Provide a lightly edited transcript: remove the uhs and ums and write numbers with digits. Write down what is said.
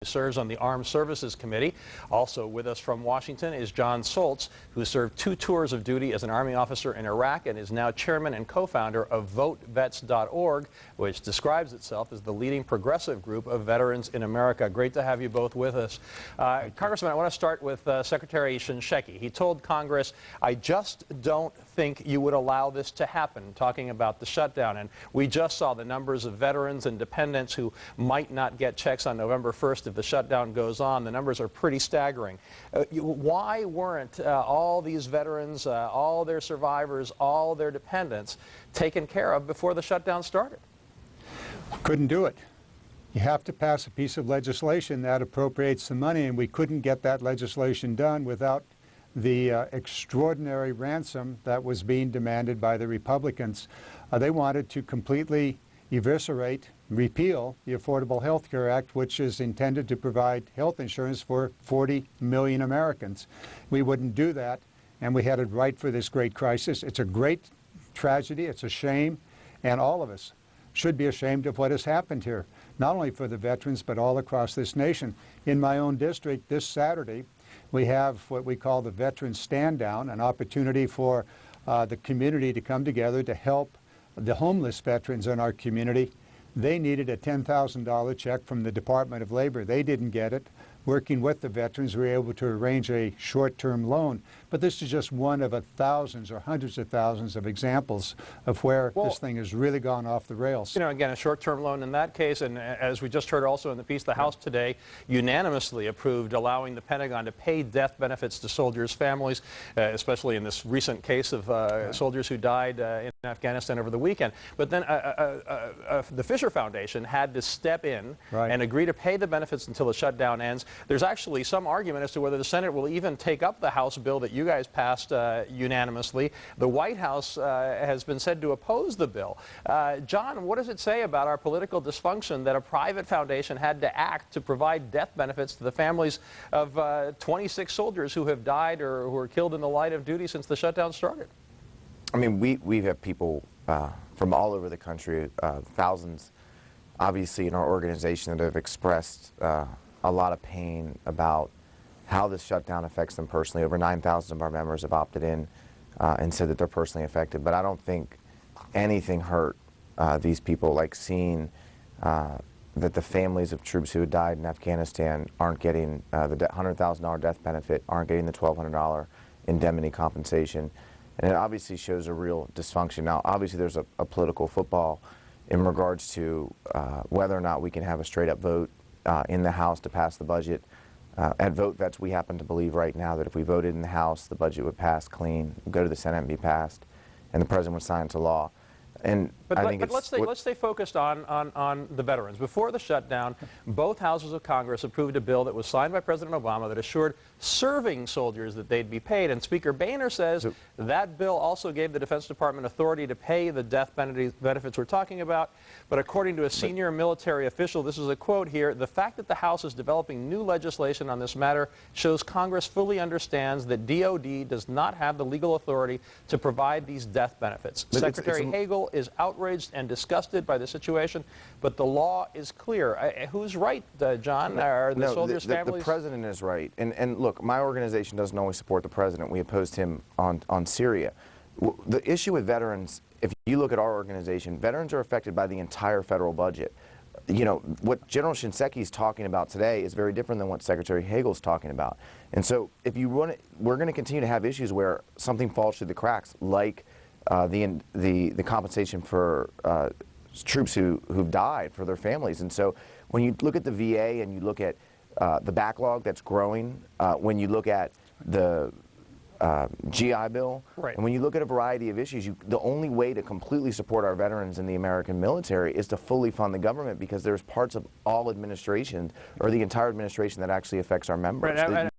Serves on the Armed Services Committee. Also with us from Washington is John Soltz, who served 2 tours of duty as an Army officer in Iraq and is now chairman and co-founder of VoteVets.org, which describes itself as the leading progressive group of veterans in America. Great to have you both with us. Congressman, I want to start with Secretary Shinseki. He told Congress, "I just don't think you would allow this to happen," talking about the shutdown. And we just saw the numbers of veterans and dependents who might not get checks on November 1st if the shutdown goes on. The numbers are pretty staggering. Why weren't all these veterans, all their survivors, all their dependents taken care of before the shutdown started? Couldn't do it. You have to pass a piece of legislation that appropriates the money, and we couldn't get that legislation done without the extraordinary ransom that was being demanded by the Republicans. They wanted to completely eviscerate, repeal the Affordable Health Care Act, which is intended to provide health insurance for 40 million Americans. We wouldn't do that, and we had it right for this great crisis. It's a great tragedy, it's a shame, and all of us should be ashamed of what has happened here, not only for the veterans, but all across this nation. In my own district, this Saturday, we have what we call the Veterans Stand Down, an opportunity for the community to come together to help the homeless veterans in our community. They needed a $10,000 check from the Department of Labor. They didn't get it. Working with the veterans, we were able to arrange a short-term loan. But this is just one of thousands or hundreds of thousands of examples of where this thing has really gone off the rails. You know, again, a short-term loan in that case, and as we just heard also in the piece, the House today unanimously approved allowing the Pentagon to pay death benefits to soldiers' families, especially in this recent case of soldiers who died in Afghanistan over the weekend. But then the Fisher Foundation had to step in and agree to pay the benefits until the shutdown ends. There's actually some argument as to whether the Senate will even take up the House bill that you guys passed unanimously. The White House has been said to oppose the bill. John, what does it say about our political dysfunction that a private foundation had to act to provide death benefits to the families of 26 soldiers who have died or who were killed in the line of duty since the shutdown started? I mean, we have people from all over the country, thousands, obviously, in our organization that have expressed a lot of pain about how this shutdown affects them personally. Over 9,000 of our members have opted in and said that they're personally affected. But I don't think anything hurt these people like seeing that the families of troops who had died in Afghanistan aren't getting the $100,000 death benefit, aren't getting the $1,200 indemnity compensation. And it obviously shows a real dysfunction. Now, obviously, there's a political football in regards to whether or not we can have a straight-up vote in the House to pass the budget. At VoteVets, we happen to believe right now that if we voted in the House, the budget would pass clean, go to the Senate and be passed, and the President would sign into law. And let's stay focused on the veterans. Before the shutdown, both houses of Congress approved a bill that was signed by President Obama that assured serving soldiers that they'd be paid. And Speaker Boehner says that bill also gave the Defense Department authority to pay the death benefits we're talking about. But according to a senior military official, this is a quote here, "The fact that the House is developing new legislation on this matter shows Congress fully understands that DOD does not have the legal authority to provide these death benefits." Secretary Hagel is outraged and disgusted by the situation, but the law is clear. Who's right, John? Are the soldiers' families? The President is right. And look, my organization doesn't always support the President. We opposed him on Syria. The issue with veterans, if you look at our organization, veterans are affected by the entire federal budget. You know, what General Shinseki is talking about today is very different than what Secretary Hagel is talking about. And so if you run it, we're going to continue to have issues where something falls through the cracks, like the compensation for troops who've died, for their families. And so when you look at the VA and you look at the backlog that's growing, when you look at the GI Bill, and when you look at a variety of issues, the only way to completely support our veterans in the American military is to fully fund the government, because there's parts of all administration, or the entire administration, that actually affects our members.